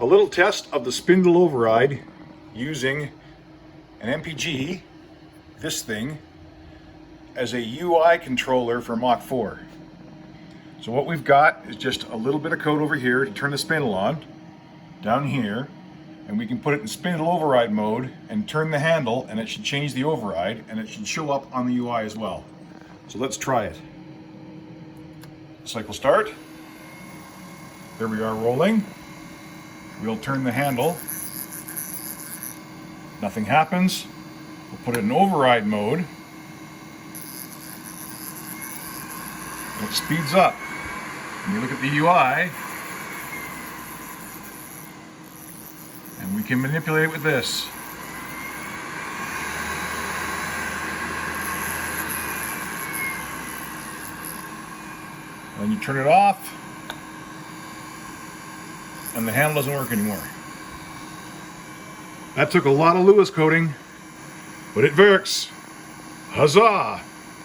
A little test of the spindle override using an MPG, this thing, as a UI controller for Mach 4. So what we've got is just a little bit of code over here to turn the spindle on, down here, and we can put it in spindle override mode and turn the handle, and it should change the override, and it should show up on the UI as well. So let's try it. Cycle start. There we are rolling. We'll turn the handle. Nothing happens. We'll put it in override mode. And it speeds up. And you look at the UI, and we can manipulate it with this. And you turn it off, and the handle doesn't work anymore. That took a lot of Lewis coding, but it works. Huzzah!